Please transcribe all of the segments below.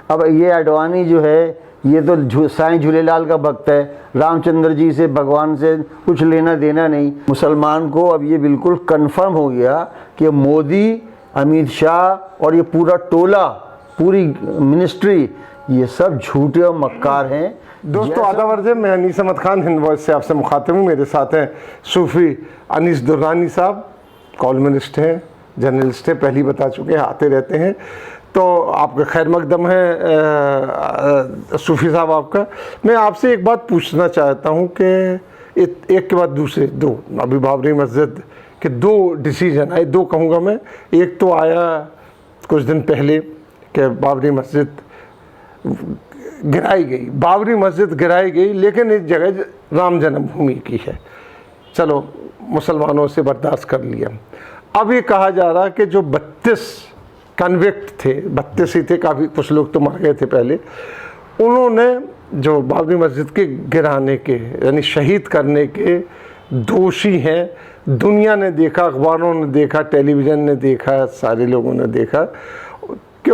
अब ये आडवाणी जो है ये तो साईं झूलेलाल का भक्त है, रामचंद्र जी से, भगवान से कुछ लेना देना नहीं। मुसलमान को अब ये बिल्कुल कन्फर्म हो गया कि मोदी, अमित शाह और ये पूरा टोला, पूरी मिनिस्ट्री, ये सब झूठे और मक्कार हैं। दोस्तों आदाब अर्ज़ है, मैं अनीस अहमद खान हिंद वॉइस से आपसे मुखातिब हूँ। मेरे साथ हैं सूफ़ी अनीस दुर्रानी साहब, कॉलमिस्ट हैं, जर्नलिस्ट हैं, पहले ही बता चुके हैं, आते रहते हैं। तो आपका खैर मकदम है सूफ़ी साहब आपका। मैं आपसे एक बात पूछना चाहता हूँ कि एक के बाद दूसरे दो, अभी बाबरी मस्जिद के दो डिसीजन आए, दो कहूँगा मैं। एक तो आया कुछ दिन पहले कि बाबरी मस्जिद गिराई गई, बाबरी मस्जिद गिराई गई, लेकिन इस जगह राम जन्मभूमि की है, चलो मुसलमानों से बर्दाश्त कर लिया। अब ये कहा जा रहा कि जो 32 कन्विक्ट थे, 32 ही थे, काफ़ी कुछ लोग तो मर गए थे पहले, उन्होंने जो बाबरी मस्जिद के गिराने के यानी शहीद करने के दोषी हैं। दुनिया ने देखा, अखबारों ने देखा, टेलीविज़न ने देखा, सारे लोगों ने देखा कि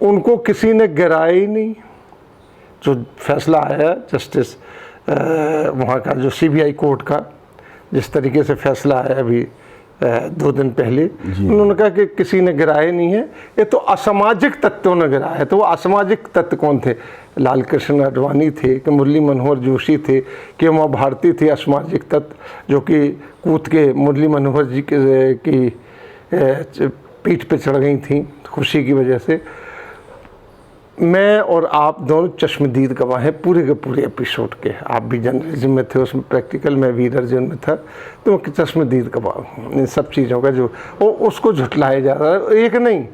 उनको किसी ने गिराया ही नहीं। जो फैसला आया जस्टिस वहाँ का जो CBI कोर्ट का, जिस तरीके से फैसला आया अभी 2 दिन पहले, उन्होंने कहा कि किसी ने गिराया नहीं है, ये तो असामाजिक तत्वों ने गिराया है। तो वो असामाजिक तत्व कौन थे? लाल कृष्ण आडवाणी थे कि मुरली मनोहर जोशी थे कि उमा भारती थे असामाजिक तत्व, जो कि कूद के मुरली मनोहर जी की पीठ पे चढ़ गई थी खुशी की वजह से। मैं और आप दोनों चश्मदीद गवाह हैं पूरे के पूरे एपिसोड के। आप भी जर्नलिज्म में थे, उसमें प्रैक्टिकल, मैं भी रीजन में था, तो मैं चश्मदीद गवाह हूँ इन सब चीज़ों का। जो उसको झुटलाया जा रहा है, एक नहीं,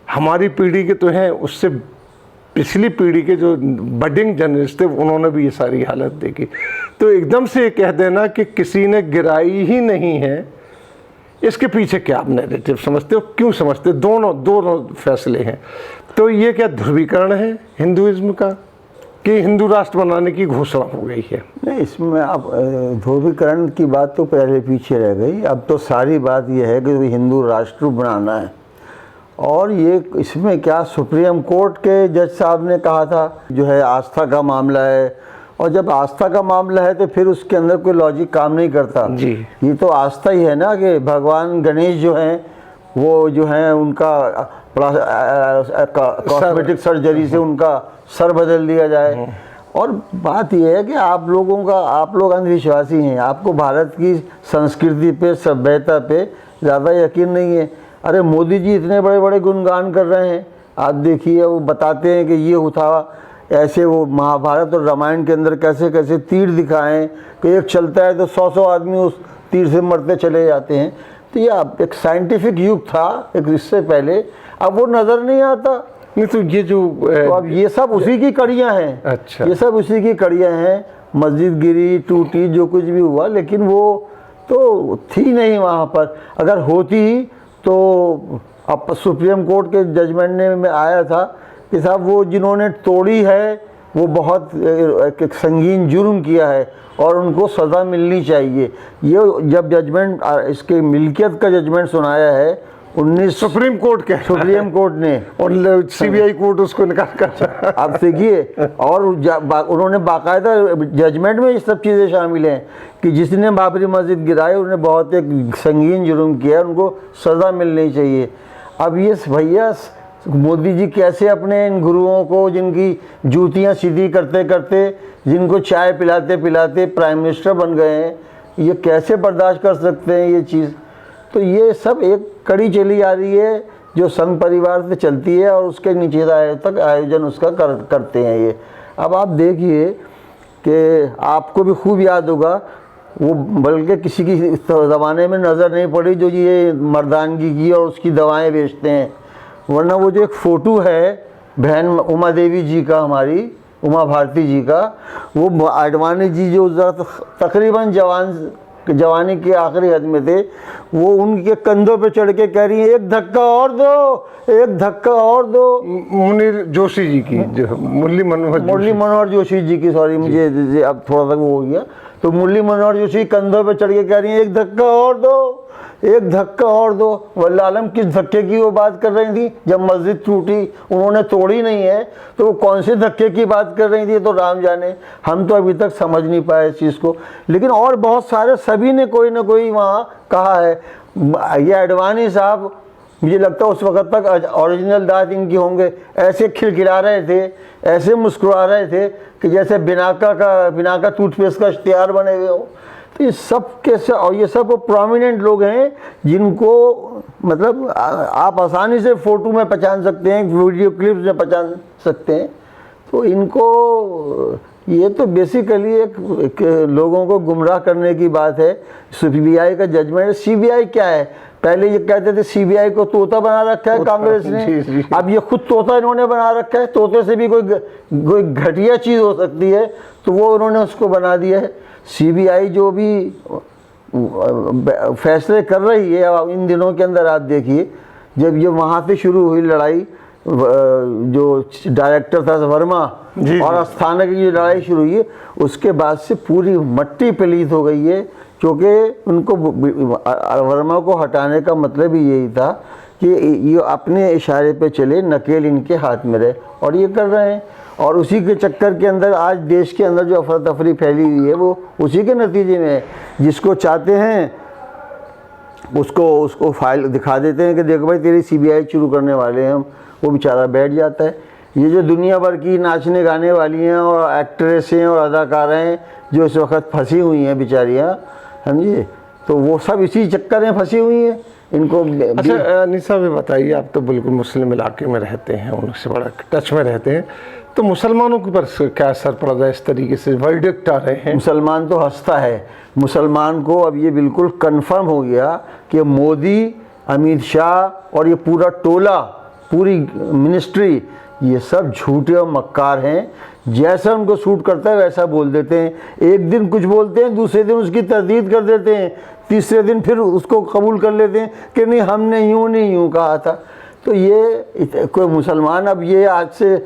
हमारी पीढ़ी के तो हैं, उससे पिछली पीढ़ी के जो बडिंग जर्नलिस्ट थे उन्होंने भी ये सारी हालत देखी। तो एकदम से ये कह देना कि किसी ने गिराई ही नहीं है, इसके पीछे क्या आप नैरेटिव समझते हो, क्यों समझते? दोनों फैसले हैं। तो ये क्या ध्रुवीकरण है हिंदुइज्म का कि हिंदू राष्ट्र बनाने की घोषणा हो गई है? नहीं, इसमें अब ध्रुवीकरण की बात तो पहले पीछे रह गई। अब तो सारी बात यह है कि हिंदू राष्ट्र बनाना है। और ये इसमें क्या, सुप्रीम कोर्ट के जज साहब ने कहा था जो है आस्था का मामला है, और जब आस्था का मामला है तो फिर उसके अंदर कोई लॉजिक काम नहीं करता जी। ये तो आस्था ही है ना कि भगवान गणेश जो हैं वो जो हैं उनका कॉस्मेटिक सर्जरी से उनका सर बदल दिया जाए। और बात यह है कि आप लोग अंधविश्वासी हैं, आपको भारत की संस्कृति पे, सभ्यता पे ज़्यादा यकीन नहीं है। अरे मोदी जी इतने बड़े बड़े गुणगान कर रहे हैं, आप देखिए, वो बताते हैं कि ये था ऐसे, वो महाभारत और रामायण के अंदर कैसे कैसे तीर दिखाएं कि एक चलता है तो 100 आदमी उस तीर से मरते चले जाते हैं। तो ये एक साइंटिफिक युग था एक इससे पहले, अब वो नज़र नहीं आता। नहीं तो ये जो तो अब ये सब उसी की कड़ियाँ हैं। अच्छा, ये सब उसी की कड़ियाँ हैं। मस्जिद गिरी, टूटी, जो कुछ भी हुआ, लेकिन वो तो थी नहीं वहाँ पर। अगर होती तो अब सुप्रीम कोर्ट के जजमेंट में आया था कि साहब वो जिन्होंने तोड़ी है वो बहुत एक संगीन जुर्म किया है और उनको सज़ा मिलनी चाहिए। ये जब जजमेंट, इसके मिल्कियत का जजमेंट सुनाया है सुप्रीम कोर्ट ने, और CBI कोर्ट उसको निकाल कर आप देखिए, और उन्होंने बाकायदा जजमेंट में ये सब चीज़ें शामिल हैं कि जिसने बाबरी मस्जिद गिराई उन्हें बहुत एक संगीन जुर्म किया, उनको सज़ा मिलनी चाहिए। अब ये भैया मोदी जी कैसे अपने इन गुरुओं को, जिनकी जूतियां सीधी करते करते, जिनको चाय पिलाते पिलाते प्राइम मिनिस्टर बन गए हैं, ये कैसे बर्दाश्त कर सकते हैं ये चीज़? तो ये सब एक कड़ी चली आ रही है जो संघ परिवार से चलती है और उसके नीचे तक आयोजन उसका करते हैं ये। अब आप देखिए कि आपको भी खूब याद होगा, वो बल्कि किसी की ज़माने में नज़र नहीं पड़ी जो ये मर्दानगी की और उसकी दवाएं बेचते हैं। वरना वो जो एक फ़ोटो है बहन उमा देवी जी का, हमारी उमा भारती जी का, वो आडवाणी जी जो तकरीबन जवानी के आखिरी हद में थे, वो उनके कंधों पे चढ़ के कह रही है एक धक्का और दो, एक धक्का और दो। मुनीर जोशी जी की, जो मुरली मनोहर जोशी जी की, सॉरी मुझे अब थोड़ा सा वो हो गया। तो मुरली मनोहर जोशी कंधों पे चढ़ के कह रही हैं एक धक्का और दो, एक धक्का और दो। वल्लाह आलम किस धक्के की वो बात कर रही थी? जब मस्जिद टूटी, उन्होंने तोड़ी नहीं है, तो वो कौन से धक्के की बात कर रही थी? तो राम जाने, हम तो अभी तक समझ नहीं पाए इस चीज़ को। लेकिन और बहुत सारे, सभी ने कोई ना कोई वहाँ कहा है। ये अडवाणी साहब, मुझे लगता है उस वक्त तक ओरिजिनल दांत इनके होंगे, ऐसे खिलखिला रहे थे, ऐसे मुस्कुरा रहे थे कि जैसे बिनाका टूथपेस्ट का इश्तिहार बने हुए हो। तो ये सब के सब, और ये सब प्रोमिनेंट लोग हैं जिनको मतलब आप आसानी से फ़ोटो में पहचान सकते हैं, वीडियो क्लिप्स में पहचान सकते हैं। तो इनको, ये तो बेसिकली एक लोगों को गुमराह करने की बात है। सीबीआई का जजमेंट है। सीबीआई क्या है? पहले ये कहते थे सीबीआई को तोता बना रखा है कांग्रेस ने, अब ये खुद तोता इन्होंने बना रखा है। तोते से भी कोई घटिया चीज़ हो सकती है तो वो उन्होंने उसको बना दिया है। सीबीआई जो भी फैसले कर रही है इन दिनों के अंदर, आप देखिए जब ये वहाँ से शुरू हुई लड़ाई, जो डायरेक्टर था वर्मा और अस्थाना की जो लड़ाई शुरू हुई है, उसके बाद से पूरी मट्टी पलीत हो गई है। क्योंकि उनको वर्मा को हटाने का मतलब ही यही था कि ये अपने इशारे पे चले, नकेल इनके हाथ में रहे, और ये कर रहे हैं। और उसी के चक्कर के अंदर आज देश के अंदर जो अफरा तफरी फैली हुई है वो उसी के नतीजे में है। जिसको चाहते हैं उसको फाइल दिखा देते हैं कि देखो भाई तेरी सीबीआई शुरू करने वाले हैं हम, वो बेचारा बैठ जाता है। ये जो दुनिया भर की नाचने गाने वाली हैं और एक्ट्रेसें और अदाकाराएँ जो इस वक्त फंसी हुई हैं बेचारियाँ, समझिए, तो वो सब इसी चक्कर में फंसी हुई हैं। इनको अच्छा निशा भी बताइए, आप तो बिल्कुल मुस्लिम इलाके में रहते हैं, उनसे बड़ा टच में रहते हैं, तो मुसलमानों के पर क्या असर पड़ रहा है इस तरीके से वर्डिक्ट आ रहे हैं? मुसलमान तो हंसता है। मुसलमान को अब ये बिल्कुल कंफर्म हो गया कि मोदी, अमित शाह और ये पूरा टोला, पूरी मिनिस्ट्री, ये सब झूठे और मक्कार हैं। जैसा उनको सूट करता है वैसा बोल देते हैं। एक दिन कुछ बोलते हैं, दूसरे दिन उसकी तरदीद कर देते हैं, तीसरे दिन फिर उसको कबूल कर लेते हैं कि नहीं हमने यूँ नहीं यूँ कहा था। तो ये कोई मुसलमान, अब ये आज से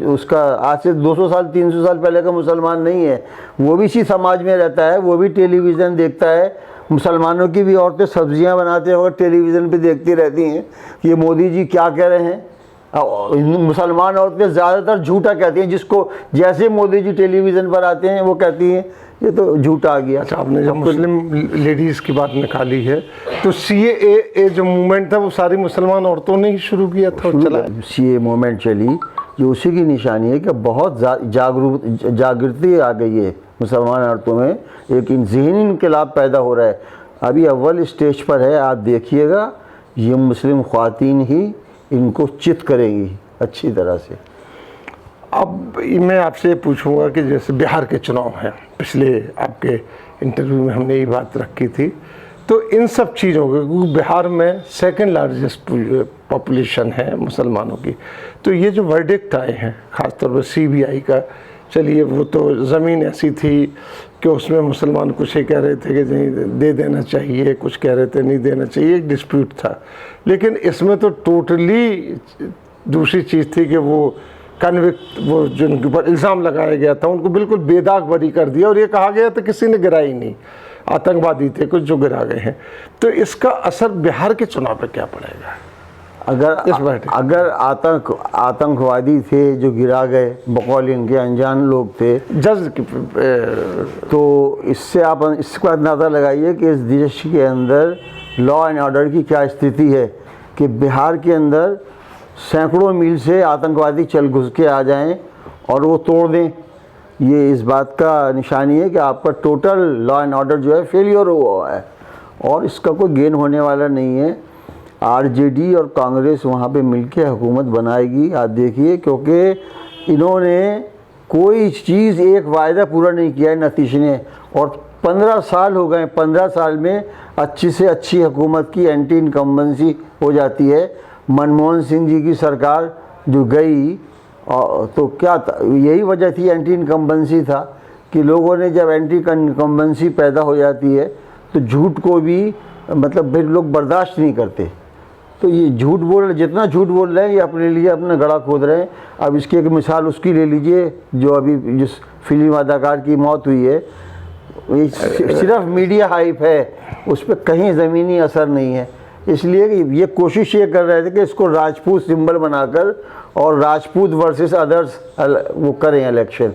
उसका आज से 200 साल 300 साल पहले का मुसलमान नहीं है। वो भी इसी समाज में रहता है, वो भी टेलीविज़न देखता है। मुसलमानों की भी औरतें सब्जियां बनाते हैं और टेलीविज़न पे देखती रहती हैं कि ये मोदी जी क्या कह रहे हैं। मुसलमान औरतें ज़्यादातर झूठा कहती हैं, जिसको जैसे मोदी जी टेलीविज़न पर आते हैं वो कहती हैं ये तो झूठा आ गया। अच्छा, आपने जब मुस्लिम लेडीज़ की बात निकाली है, तो CAA जो मूवमेंट था वो सारी मुसलमान औरतों ने ही शुरू किया था और चला। CAA मूवमेंट चली, जो उसी की निशानी है कि बहुत जागृति आ गई है मुसलमान औरतों में, एक ज़हनी इनकलाब पैदा हो रहा है। अभी अव्वल स्टेज पर है, आप देखिएगा ये मुस्लिम ख़वातीन ही इनको चित करेंगी अच्छी तरह से। अब मैं आपसे पूछूंगा कि जैसे बिहार के चुनाव हैं, पिछले आपके इंटरव्यू में हमने ये बात रखी थी, तो इन सब चीज़ों के, बिहार में सेकंड लार्जेस्ट पॉपुलेशन है मुसलमानों की, तो ये जो वर्डिक्ट आए हैं ख़ासतौर पर CBI का, चलिए वो तो ज़मीन ऐसी थी कि उसमें मुसलमान कुछ ही कह रहे थे कि नहीं दे देना चाहिए, कुछ कह रहे थे नहीं देना चाहिए, एक डिस्प्यूट था। लेकिन इसमें तो टोटली दूसरी चीज़ थी कि वो कन्विक्ट, वो जिनके ऊपर इल्ज़ाम लगाया गया था उनको बिल्कुल बेदाग बरी कर दिया, और ये कहा गया था किसी ने गिरा ही नहीं, आतंकवादी थे कुछ जो गिरा गए हैं। तो इसका असर बिहार के चुनाव पर क्या पड़ेगा? अगर आतंकवादी थे जो गिरा गए, बकौल इनके अनजान लोग थे, जज तो इससे आप इसका अंदाज़ा लगाइए कि इस देश के अंदर लॉ एंड ऑर्डर की क्या स्थिति है, कि बिहार के अंदर सैकड़ों मील से आतंकवादी चल घुस के आ जाएं और वो तोड़ दें। ये इस बात का निशानी है कि आपका टोटल लॉ एंड ऑर्डर जो है फेलियर हुआ है, और इसका कोई गेन होने वाला नहीं है। RJD और कांग्रेस वहाँ पे मिलके हुकूमत बनाएगी, आप देखिए, क्योंकि इन्होंने कोई चीज़, एक वायदा पूरा नहीं किया है नतीजे ने, और 15 साल हो गए। 15 साल में अच्छी से अच्छी हुकूमत की एंटी इनकम्बेंसी हो जाती है। मनमोहन सिंह जी की सरकार जो गई, तो क्या था, यही वजह थी, एंटी इनकम्बेंसी था कि लोगों ने, जब एंटी इनकम्बेंसी पैदा हो जाती है तो झूठ को भी मतलब फिर लोग बर्दाश्त नहीं करते। तो ये झूठ बोल, जितना झूठ बोल रहे हैं ये अपने लिए अपना गड़ा खोद रहे हैं। अब इसकी एक मिसाल उसकी ले लीजिए जो अभी जिस फिल्म अदाकार की मौत हुई है, ये सिर्फ मीडिया हाइप है, उस पर कहीं ज़मीनी असर नहीं है। इसलिए ये कोशिश ये कर रहे थे कि इसको राजपूत सिंबल बनाकर और राजपूत वर्सेस अदर्स वो करें इलेक्शन,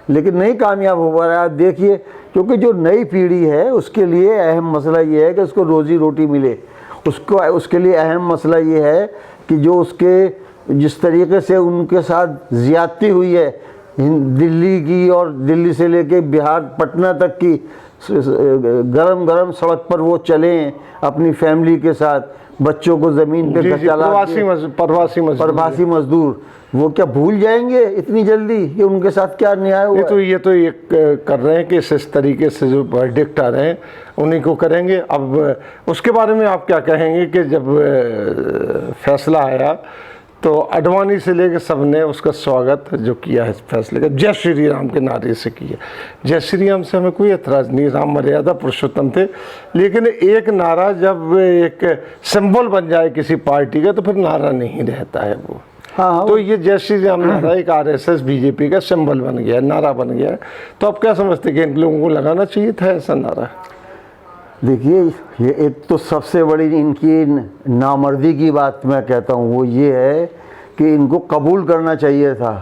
लेकिन नहीं कामयाब हो पा रहा है। आप देखिए, क्योंकि जो नई पीढ़ी है उसके लिए अहम मसला ये है कि उसको रोज़ी रोटी मिले। उसके लिए अहम मसला ये है कि जो उसके जिस तरीके से उनके साथ ज़्यादती हुई है दिल्ली की, और दिल्ली से लेके बिहार पटना तक की गरम गरम सड़क पर वो चलें अपनी फैमिली के साथ, बच्चों को ज़मीन पे प्रवासी मजदूर, वो क्या भूल जाएंगे इतनी जल्दी कि उनके साथ क्या न्याय हुआ? ये तो ये कर रहे हैं कि इस तरीके से जो वर्डिक्ट आ रहे हैं उन्हीं को करेंगे। अब उसके बारे में आप क्या कहेंगे कि जब फैसला आया तो अडवाणी से लेकर सबने उसका स्वागत जो किया है इस फैसले का, जय श्री राम के नारे से किया। जय श्री राम से हमें कोई एतराज़ नहीं, राम मर्यादा पुरुषोत्तम थे, लेकिन एक नारा जब एक सिंबल बन जाए किसी पार्टी का तो फिर नारा नहीं रहता है वो। हाँ, तो ये जय श्री राम नारा एक आरएसएस बीजेपी का सिंबल बन गया है, नारा बन गया है। तो आप क्या समझते कि इन लोगों को लगाना चाहिए था ऐसा नारा? देखिए, ये एक तो सबसे बड़ी इनकी नामर्दी की बात मैं कहता हूँ वो ये है कि इनको कबूल करना चाहिए था।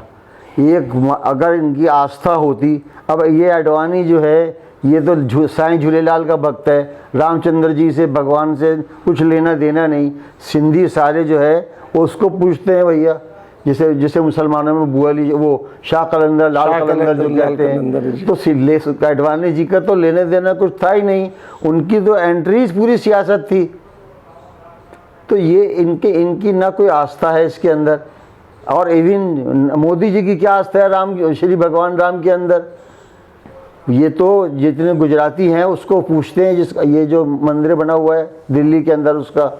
अगर इनकी आस्था होती, अब ये अडवाणी जो है ये तो साईं झूलेलाल का भक्त है, रामचंद्र जी से भगवान से कुछ लेना देना नहीं। सिंधी सारे जो है वो उसको पूछते हैं भैया, जिसे मुसलमानों में बुआली, वो शाह कलंदर, लाल कलंदर जो कहते हैं, तो अडवाणी जी का तो लेने देना कुछ था ही नहीं, उनकी तो एंट्रीज पूरी सियासत थी। तो ये इनकी ना कोई आस्था है इसके अंदर, और इवन मोदी जी की क्या आस्था है श्री भगवान राम के अंदर? ये तो जितने गुजराती हैं उसको पूछते हैं, ये जो मंदिर बना हुआ है दिल्ली के अंदर उसका,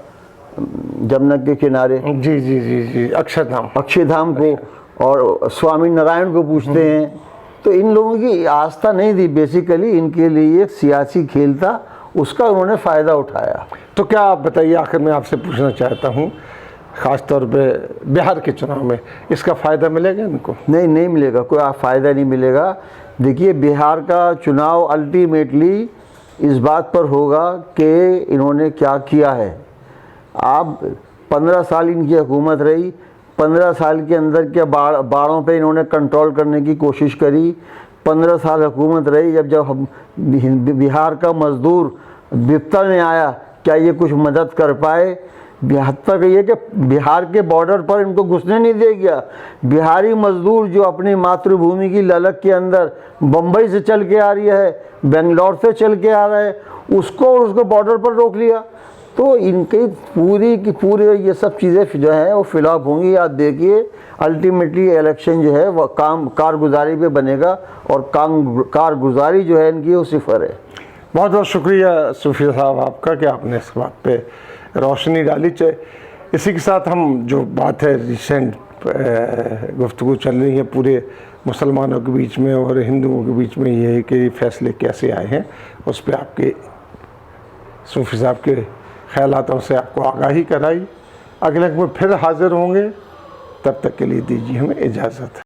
जमुना के किनारे, जी जी जी जी, अक्षरधाम को, और स्वामी नारायण को पूछते हैं। तो इन लोगों की आस्था नहीं थी, बेसिकली इनके लिए एक सियासी खेल था, उसका उन्होंने फ़ायदा उठाया। तो क्या आप बताइए, आखिर में आपसे पूछना चाहता हूँ, ख़ास तौर पे बिहार के चुनाव में इसका फ़ायदा मिलेगा इनको? नहीं मिलेगा, कोई फ़ायदा नहीं मिलेगा। देखिए, बिहार का चुनाव अल्टीमेटली इस बात पर होगा कि इन्होंने क्या किया है। आप 15 साल इनकी हुकूमत रही, 15 साल के अंदर क्या बाढ़ों पे इन्होंने कंट्रोल करने की कोशिश करी। 15 साल हुकूमत रही, जब बिहार का मज़दूर विपदा में आया, क्या ये कुछ मदद कर पाए? यहाँ तक ये कि बिहार के बॉर्डर पर इनको घुसने नहीं दे गया। बिहारी मजदूर जो अपनी मातृभूमि की ललक के अंदर बम्बई से चल के आ रही है, बेंगलोर से चल के आ रहा है, उसको बॉर्डर पर रोक लिया। तो इनकी पूरी की पूरी ये सब चीज़ें जो हैं वो फिलॉप होंगी। आप देखिए, अल्टीमेटली इलेक्शन जो है वो कारगुजारी पे बनेगा, और कारगुजारी जो है इनकी वो सिफर है। बहुत बहुत शुक्रिया सूफी साहब आपका कि आपने इस बात पे रोशनी डाली। इसी के साथ हम जो बात है रिसेंट गुफ्तगू चल रही है पूरे मुसलमानों के बीच में और हिंदुओं के बीच में, ये है कि फैसले कैसे आए हैं, उस पर आपके सूफी साहब के ख्यालातों से आपको आगाही कराई। अगले में फिर हाजिर होंगे, तब तक के लिए दीजिए हमें इजाज़त।